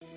नमस्कार,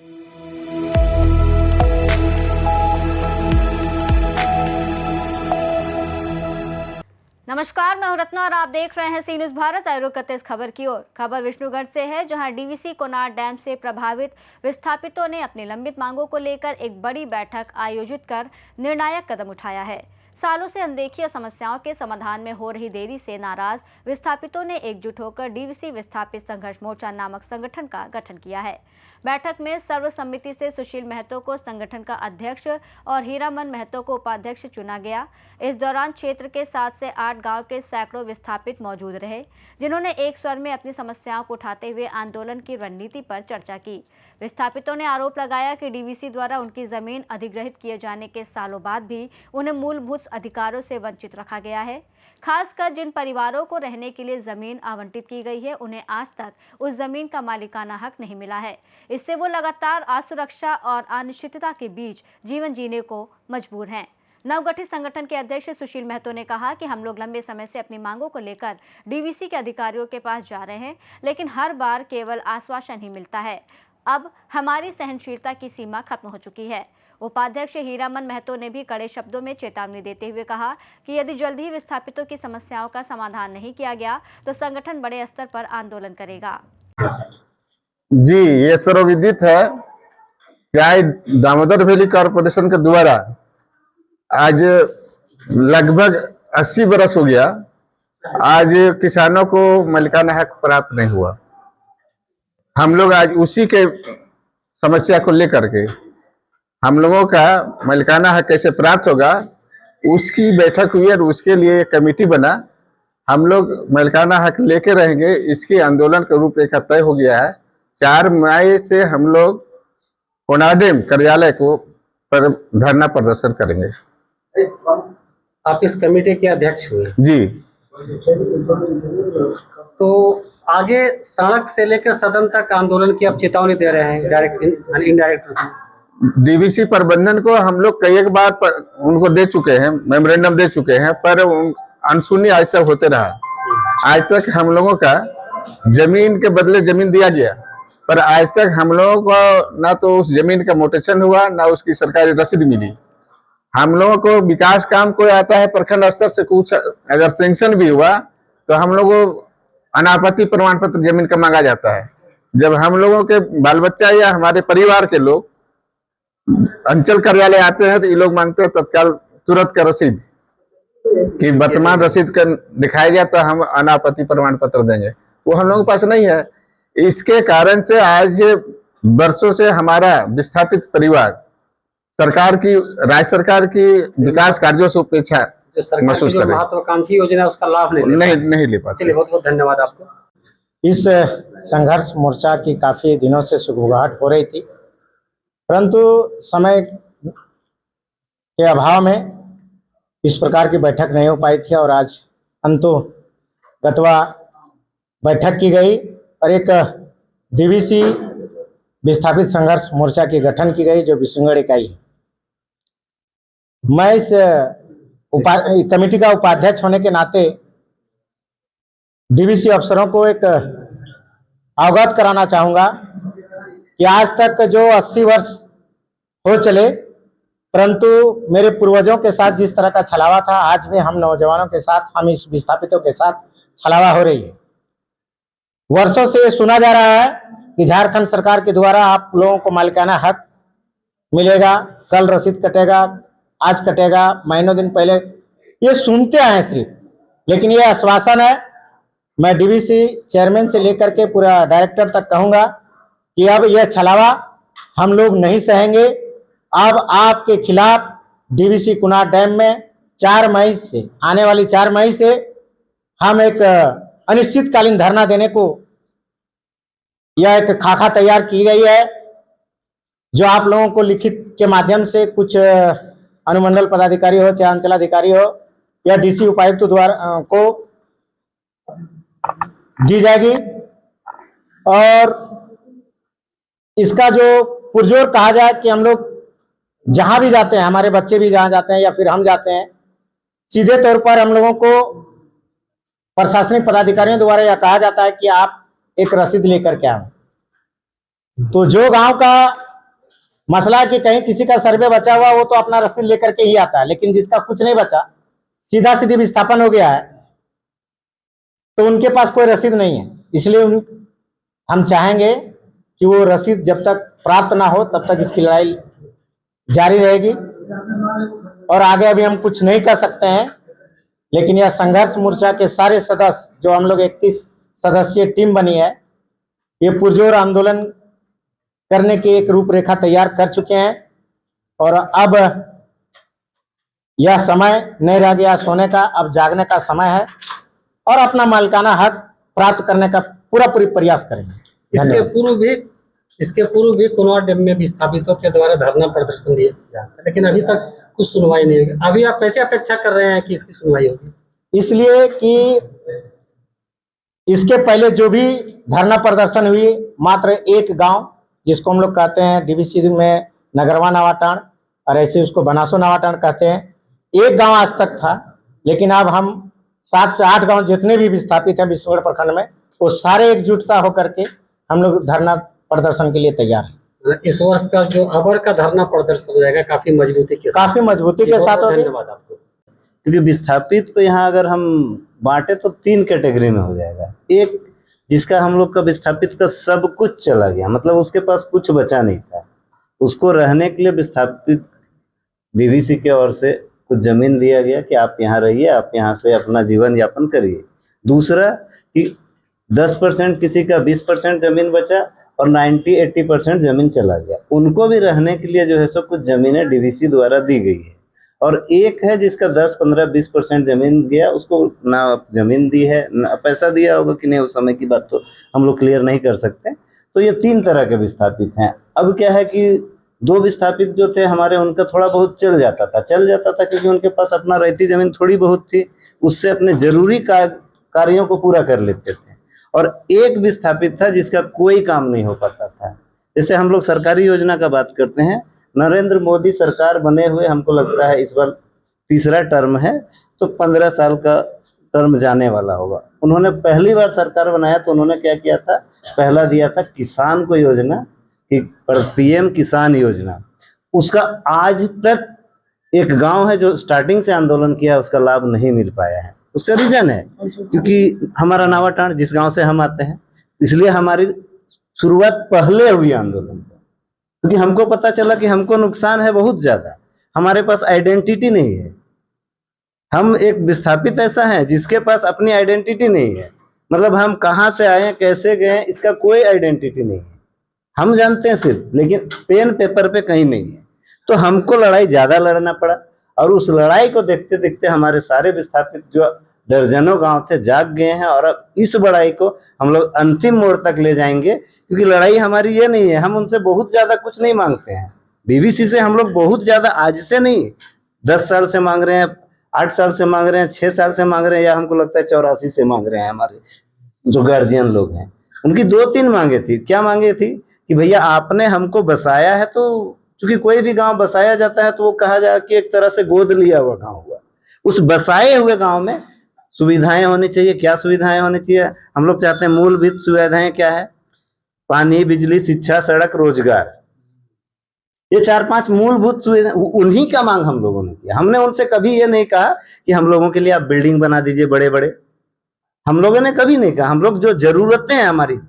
मैं हूं रत्ना और आप देख रहे हैं सी न्यूज भारत। आइए रुक करते इस खबर की ओर। खबर विष्णुगढ़ से है, जहां डीवीसी कोनार डैम से प्रभावित विस्थापितों ने अपनी लंबित मांगों को लेकर एक बड़ी बैठक आयोजित कर निर्णायक कदम उठाया है। सालों से अनदेखी और समस्याओं के समाधान में हो रही देरी से नाराज विस्थापितों ने एकजुट होकर डीवीसी विस्थापित संघर्ष मोर्चा नामक संगठन का गठन किया है। बैठक में सर्वसम्मति से सुशील महतो को संगठन का अध्यक्ष और हीरामन महतो को उपाध्यक्ष चुना गया। इस दौरान क्षेत्र के 7 से 8 गांव के सैकड़ों विस्थापित मौजूद रहे, जिन्होंने एक स्वर में अपनी समस्याओं को उठाते हुए आंदोलन की रणनीति पर चर्चा की। विस्थापितों ने आरोप लगाया कि डीवीसी द्वारा उनकी जमीन अधिग्रहित किए जाने के सालों बाद भी उन्हें मूलभूत अधिकारों से वंचित रखा गया है। खासकर जिन परिवारों को रहने के लिए जमीन आवंटित की गई है, उन्हें आज तक उस जमीन का मालिकाना हक नहीं मिला है। इससे वो लगातार असुरक्षा और अनिश्चितता के बीच जीवन जीने को मजबूर हैं। नवगठित संगठन के अध्यक्ष सुशील महतो ने कहा कि हम लोग लंबे समय से अपनी मांगों को लेकर डीवीसी के अधिकारियों के पास जा रहे हैं, लेकिन हर बार केवल आश्वासन ही मिलता है। अब हमारी सहनशीलता की सीमा खत्म हो चुकी है। उपाध्यक्ष हीरामन महतो ने भी कड़े शब्दों में चेतावनी देते हुए कहा कि यदि जल्द ही विस्थापितों की समस्याओं का समाधान नहीं किया गया तो संगठन बड़े स्तर पर आंदोलन करेगा। जी, ये सर्वविदित है कि दामोदर वैली कॉरपोरेशन के द्वारा आज लगभग 80 बरस हो गया, आज किसानों को मालिकाना हक प्राप्त नहीं हुआ। हम लोग आज उसी के समस्या को लेकर के हम लोगों का मालिकाना हक कैसे प्राप्त होगा, उसकी बैठक हुई और उसके लिए एक कमेटी बना। हम लोग मालिकाना हक लेके रहेंगे, इसके आंदोलन का रूपरेखा तय हो गया है। 4 मई से हम लोग कोनार डैम कार्यालय को पर धरना प्रदर्शन करेंगे। आप इस कमेटी के अध्यक्ष हुए जी। तो आगे सड़क से लेकर सदन तक आंदोलन की आप चेतावनी दे रहे हैं, डायरेक्ट इनडायरेक्ट रूप में। डीवीसी प्रबंधन को हम लोग कई एक बार उनको दे चुके हैं, मेमोरेंडम दे चुके हैं, पर अनसुनी आज तक होते रहा। आज तक हम लोगों का जमीन के बदले जमीन दिया गया, पर आज तक हम लोगों को ना तो उस जमीन का मोटेशन हुआ, ना उसकी सरकारी रसीद मिली। हम लोगों को विकास काम कोई आता है प्रखंड स्तर से, कुछ अगर सैंक्शन भी हुआ तो हम लोगों को अनापत्ति प्रमाण पत्र जमीन का मांगा जाता है। जब हम लोगों के बाल बच्चा या हमारे परिवार के लोग अंचल कार्यालय आते हैं तो ये लोग मांगते हैं तत्काल तुरंत का रसीद, कि वर्तमान रसीद का दिखाया गया तो हम अनापत्ति प्रमाण पत्र देंगे। वो हम लोगों के पास नहीं है। इसके कारण से आज वर्षों से हमारा विस्थापित परिवार सरकार की, राज्य सरकार की विकास कार्यों से उपेक्षा महसूस कर रहे हैं। महत्वाकांक्षी योजना उसका लाभ नहीं ले पाते। चलिए, बहुत बहुत धन्यवाद आपको। इस संघर्ष मोर्चा की काफी दिनों से सुगबुगाहट हो रही थी, परंतु समय के अभाव में इस प्रकार की बैठक नहीं हो पाई थी और आज अंततः बैठक की गई और एक डीवीसी विस्थापित संघर्ष मोर्चा की गठन की गई, जो विष्णुगढ़ इकाई है। मैं इस कमेटी का उपाध्यक्ष होने के नाते डीवीसी अफसरों को एक अवगत कराना चाहूंगा कि आज तक जो 80 वर्ष हो चले, परंतु मेरे पूर्वजों के साथ जिस तरह का छलावा था, आज भी हम नौजवानों के साथ, हम इस विस्थापितों के साथ छलावा हो रही है। वर्षों से ये सुना जा रहा है कि झारखंड सरकार के द्वारा आप लोगों को मालिकाना हक मिलेगा, कल रसीद कटेगा, आज कटेगा, महीनों दिन पहले ये सुनते आए सिर्फ, लेकिन ये आश्वासन है। मैं डीवीसी चेयरमैन से लेकर के पूरा डायरेक्टर तक कहूंगा कि अब यह छलावा हम लोग नहीं सहेंगे। अब आपके खिलाफ डीवीसी कोनार डैम में 4 मई से, आने वाली 4 मई से हम एक अनिश्चितकालीन धरना देने को यह एक खाका तैयार की गई है, जो आप लोगों को लिखित के माध्यम से कुछ अनुमंडल पदाधिकारी हो चाहे अंचलाधिकारी हो या डीसी उपायुक्त द्वारा को दी जाएगी। और इसका जो पुरजोर कहा जाए कि हम लोग जहां भी जाते हैं, हमारे बच्चे भी जहां जाते हैं या फिर हम जाते हैं, सीधे तौर पर हम लोगों को प्रशासनिक पदाधिकारियों द्वारा यह कहा जाता है कि आप एक रसीद लेकर के आओ। तो जो गांव का मसला है कि कहीं किसी का सर्वे बचा हुआ वो तो अपना रसीद लेकर के ही आता है, लेकिन जिसका कुछ नहीं बचा, सीधा सीधी विस्थापन हो गया है, तो उनके पास कोई रसीद नहीं है। इसलिए हम चाहेंगे कि वो रसीद जब तक प्राप्त ना हो तब तक इसकी लड़ाई जारी रहेगी। और आगे अभी हम कुछ नहीं कर सकते हैं, लेकिन यह संघर्ष मोर्चा के सारे सदस्य, जो हम लोग 31 सदस्यीय टीम बनी है, ये पुरजोर आंदोलन करने की एक रूपरेखा तैयार कर चुके हैं। और अब यह समय नहीं रह गया सोने का, अब जागने का समय है और अपना मालिकाना हक प्राप्त करने का पूरी प्रयास करेंगे। इसके पूर्व भी कुनौर डैम में विस्थापितों के द्वारा धरना प्रदर्शन दिया गया, लेकिन अभी तक कुछ सुनवाई नहीं हुई। अभी आप कैसे अपेक्षा कर रहे हैं कि इसकी सुनवाई होगी? इसलिए कि इसके पहले जो भी धरना प्रदर्शन हुई, मात्र एक गांव जिसको हम लोग कहते हैं डीवीसी में नगरवा नवाटाण, और ऐसे उसको बनासो नवाटाण कहते हैं, एक गांव आज तक था। लेकिन अब हम 7 से 8 गांव जितने भी विस्थापित हैं विष्णुगढ़ प्रखंड में, वो सारे एकजुटता होकर के हम लोग धरना प्रदर्शन के लिए तैयार हैं। इस वर्ष का जो अबर का धरना प्रदर्शन हो जाएगा काफी मजबूती के साथ। धन्यवाद आपको। क्योंकि विस्थापित को यहाँ अगर हम बांटे तो 3 कैटेगरी में हो जाएगा। एक जिसका हम लोग का विस्थापित का सब कुछ चला गया, मतलब उसके पास कुछ बचा नहीं था, उसको रहने के लिए विस्थापित डीवीसी के ओर से कुछ जमीन दिया गया कि आप यहाँ रहिए, आप यहाँ से अपना जीवन यापन करिए। दूसरा कि 10% किसी का 20% जमीन बचा और 90-80% जमीन चला गया, उनको भी रहने के लिए जो है सो कुछ जमीनें डीवीसी द्वारा दी गई है। और एक है जिसका 10, 15, 20% जमीन गया, उसको ना जमीन दी है ना पैसा दिया होगा कि नहीं, उस समय की बात तो हम लोग क्लियर नहीं कर सकते। तो ये 3 तरह के विस्थापित हैं। अब क्या है कि 2 विस्थापित जो थे हमारे, उनका थोड़ा बहुत चल जाता था क्योंकि उनके पास अपना रहती जमीन थोड़ी बहुत थी, उससे अपने जरूरी कार्यों को पूरा कर लेते थे। और एक विस्थापित था जिसका कोई काम नहीं हो पाता था। जैसे हम लोग सरकारी योजना का बात करते हैं, नरेंद्र मोदी सरकार बने हुए हमको लगता है इस बार 3रा टर्म है, तो 15 साल का टर्म जाने वाला होगा। उन्होंने पहली बार सरकार बनाया तो उन्होंने क्या किया था, पहला दिया था किसान को योजना कि पीएम किसान योजना। उसका आज तक एक गांव है जो स्टार्टिंग से आंदोलन किया, उसका लाभ नहीं मिल पाया है। उसका रीजन है क्योंकि हमारा नावाटाण जिस गांव से हम आते हैं, इसलिए हमारी शुरुआत पहले हुई आंदोलन को, क्योंकि हमको पता चला कि हमको नुकसान है बहुत ज्यादा, हमारे पास आइडेंटिटी नहीं है। हम एक विस्थापित ऐसा है जिसके पास अपनी आइडेंटिटी नहीं है, मतलब हम कहाँ से आए हैं, कैसे गए हैं, इसका कोई आइडेंटिटी नहीं है। हम जानते हैं सिर्फ, लेकिन पेन पेपर पे कहीं नहीं है। तो हमको लड़ाई ज्यादा लड़ना पड़ा, और उस लड़ाई को देखते देखते हमारे सारे विस्थापित जो दर्जनों गांव थे जाग गए हैं। और अब इस लड़ाई को हम लोग अंतिम मोड़ तक ले जाएंगे, क्योंकि लड़ाई हमारी ये नहीं है, हम उनसे बहुत ज्यादा कुछ नहीं मांगते हैं। डीवीसी से हम लोग बहुत ज्यादा आज से नहीं, 10 साल से मांग रहे हैं, 8 साल से मांग रहे हैं, 6 साल से मांग रहे हैं, या हमको लगता है 84 से मांग रहे हैं। हमारे जो गार्जियन लोग हैं उनकी 2-3 मांगे थी। क्या मांगे थी कि भैया आपने हमको बसाया है, तो क्योंकि कोई भी गांव बसाया जाता है तो वो कहा जाए कि एक तरह से गोद लिया हुआ गांव हुआ। उस बसाए हुए गांव में सुविधाएं होनी चाहिए। क्या सुविधाएं होनी चाहिए? हम लोग चाहते हैं मूलभूत सुविधाएं क्या है, पानी, बिजली, शिक्षा, सड़क, रोजगार, ये 4-5 मूलभूत सुविधा, उन्हीं का मांग हम लोगों ने किया। हमने उनसे कभी ये नहीं कहा कि हम लोगों के लिए आप बिल्डिंग बना दीजिए बड़े बड़े, हम लोगों ने कभी नहीं कहा। हम लोग जो जरूरतें हैं हमारी,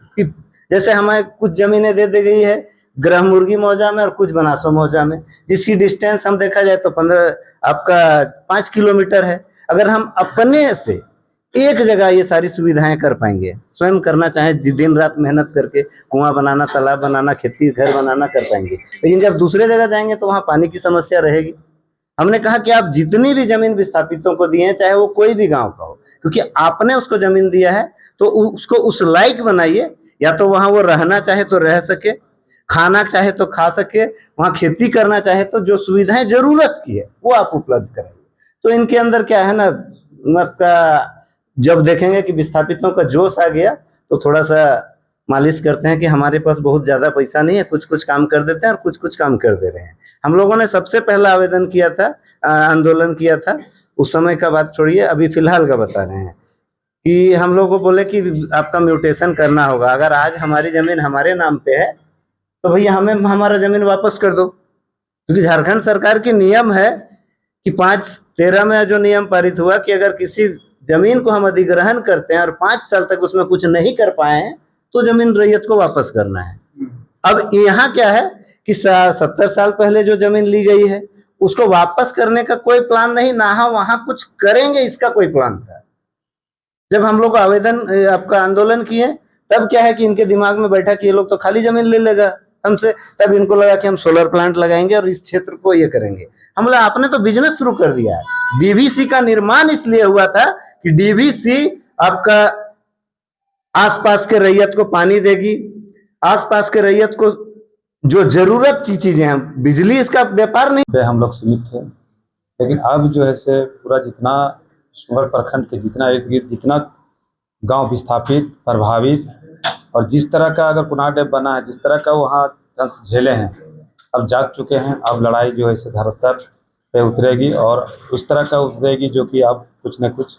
जैसे हमें कुछ जमीनें दे दी गई है ग्रह मुर्गी मौजा में और कुछ बनासो मौजा में, जिसकी डिस्टेंस हम देखा जाए तो 5 किलोमीटर है। अगर हम अपने से एक जगह ये सारी सुविधाएं कर पाएंगे, स्वयं करना चाहे दिन रात मेहनत करके, कुआं बनाना, तालाब बनाना, खेती घर बनाना कर पाएंगे। लेकिन जब दूसरे जगह जाएंगे तो वहां पानी की समस्या रहेगी। हमने कहा कि आप जितनी भी जमीन विस्थापितों को दिए हैं, चाहे वो कोई भी गांव का हो, क्योंकि आपने उसको जमीन दिया है तो उसको उस लायक बनाइए, या तो वहां वो रहना चाहे तो रह सके, खाना चाहे तो खा सके, वहां खेती करना चाहे तो जो सुविधाएं जरूरत की है वो आप उपलब्ध कराइए। तो इनके अंदर क्या है ना, आपका जब देखेंगे कि विस्थापितों का जोश आ गया तो थोड़ा सा मालिश करते हैं कि हमारे पास बहुत ज्यादा पैसा नहीं है, कुछ कुछ काम कर देते हैं और कुछ कुछ काम कर दे रहे हैं। हम लोगों ने सबसे पहला आवेदन किया था, आंदोलन किया था, उस समय का बात छोड़िए, अभी फिलहाल का बता रहे हैं कि हम लोगों को बोले कि आपका म्यूटेशन करना होगा। अगर आज हमारी जमीन हमारे नाम पे है तो भैया हमें हमारा जमीन वापस कर दो, क्योंकि झारखंड सरकार की नियम है कि 5/13 में जो नियम पारित हुआ कि अगर किसी जमीन को हम अधिग्रहण करते हैं और 5 साल तक उसमें कुछ नहीं कर पाए हैं तो जमीन रैयत को वापस करना है। अब यहाँ क्या है कि 70 साल पहले जो जमीन ली गई है उसको वापस करने का कोई प्लान नहीं, ना वहां कुछ करेंगे इसका कोई प्लान था। जब हम लोग आवेदन आपका आंदोलन किए तब क्या है कि इनके दिमाग में बैठा कि ये लोग तो खाली जमीन ले लेगा हमसे, तब इनको लगा कि हम सोलर प्लांट लगाएंगे और इस क्षेत्र को ये करेंगे। हम लोग आपने तो बिजनेस शुरू कर दिया है। डीवीसी का निर्माण इसलिए हुआ था कि डीवीसी आपका आसपास के रैयत को पानी देगी, आसपास के रैयत को जो जरूरत की चीजें हैं, बिजली इसका व्यापार नहीं पे हम लोग सीमित थे, लेकिन अब जो है से पूरा जितना सुगर प्रखंड के जितना इर्द गिर्द जितना गांव विस्थापित प्रभावित और जिस तरह का अगर पुनः डैम बना है, जिस तरह का वहाँ दंश झेले हैं, अब जाग चुके हैं। अब लड़ाई जो है से धरातल पे उतरेगी और उस तरह का उतरेगी जो कि अब कुछ न कुछ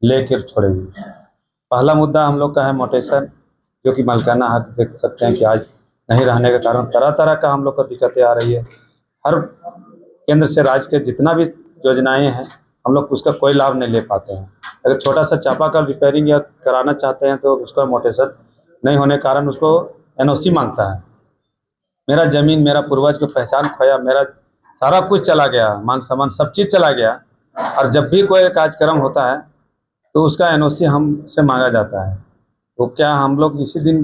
लेकर छोड़ेगी। पहला मुद्दा हम लोग का है मोटेशन, जो कि मालिकाना हक देख सकते हैं कि आज नहीं रहने के कारण तरह तरह का हम लोग को दिक्कतें आ रही है। हर केंद्र से राज्य के जितना भी योजनाएं हैं हम लोग उसका कोई लाभ नहीं ले पाते हैं। अगर छोटा सा चापाकल रिपेयरिंग या कराना चाहते हैं तो उसका मोटेशन नहीं होने के कारण उसको एनओसी मांगता है। मेरा ज़मीन, मेरा पूर्वज को पहचान खोया, मेरा सारा कुछ चला गया, मान सम्मान सब चीज़ चला गया। और जब भी कोई कार्यक्रम होता है तो उसका एनओसी हमसे मांगा जाता है। तो क्या हम लोग इसी दिन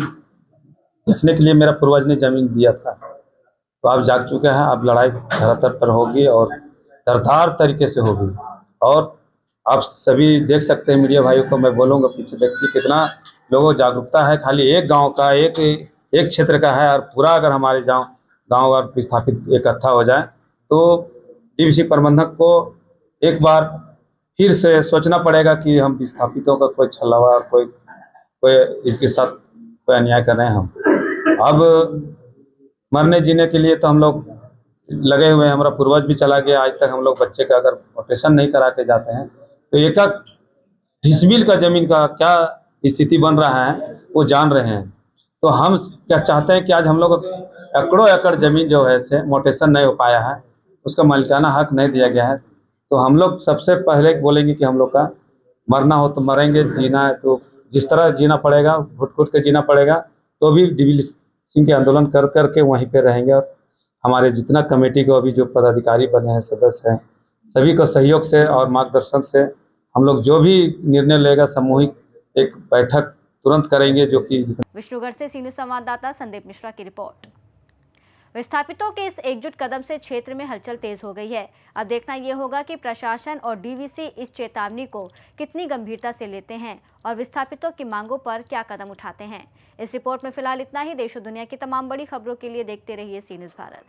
देखने के लिए मेरा पूर्वज ने ज़मीन दिया था, तो आप जाग चुके हैं। अब लड़ाई धरातल पर होगी और धारदार तरीके से होगी। और आप सभी देख सकते हैं, मीडिया भाइयों को मैं बोलूँगा, पीछे देखिए कितना लोगों को जागरूकता है। खाली एक गांव का एक क्षेत्र का है और पूरा अगर हमारे गांव और विस्थापित इकट्ठा हो जाए तो डीवीसी प्रबंधक को एक बार फिर से सोचना पड़ेगा कि हम विस्थापितों का कोई छलावा और कोई इसके साथ कोई अन्याय कर रहे हैं। हम अब मरने जीने के लिए तो हम लोग लगे हुए हैं। हमारा पूर्वज भी चला गया, आज तक हम लोग बच्चे का अगर ऑपरेशन नहीं करा के जाते हैं तो एक डिसमिल का ज़मीन का क्या स्थिति बन रहा है वो जान रहे हैं। तो हम क्या चाहते हैं कि आज हम लोग एकड़ों एकड़ ज़मीन जो है से मोटेशन नहीं हो पाया है, उसका मालिकाना हक नहीं दिया गया है। तो हम लोग सबसे पहले बोलेंगे कि हम लोग का मरना हो तो मरेंगे, जीना है तो जिस तरह जीना पड़ेगा, घुट घुट के जीना पड़ेगा, तो भी डीवीसी के आंदोलन कर करके वहीं पे रहेंगे। और हमारे जितना कमेटी को अभी जो पदाधिकारी बने हैं, सदस्य हैं, सभी को सहयोग से और मार्गदर्शन से हम लोग जो भी निर्णय लेगा सामूहिक एक बैठक तुरंत करेंगे। जो कि विष्णुगढ़ से सीनियर संवाददाता संदीप मिश्रा की रिपोर्ट। विस्थापितों के इस एकजुट कदम से क्षेत्र में हलचल तेज हो गई है। अब देखना यह होगा कि प्रशासन और डीवीसी इस चेतावनी को कितनी गंभीरता से लेते हैं और विस्थापितों की मांगों पर क्या कदम उठाते हैं। इस रिपोर्ट में फिलहाल इतना ही। देश और दुनिया की तमाम बड़ी खबरों के लिए देखते रहिए सी न्यूज़ भारत।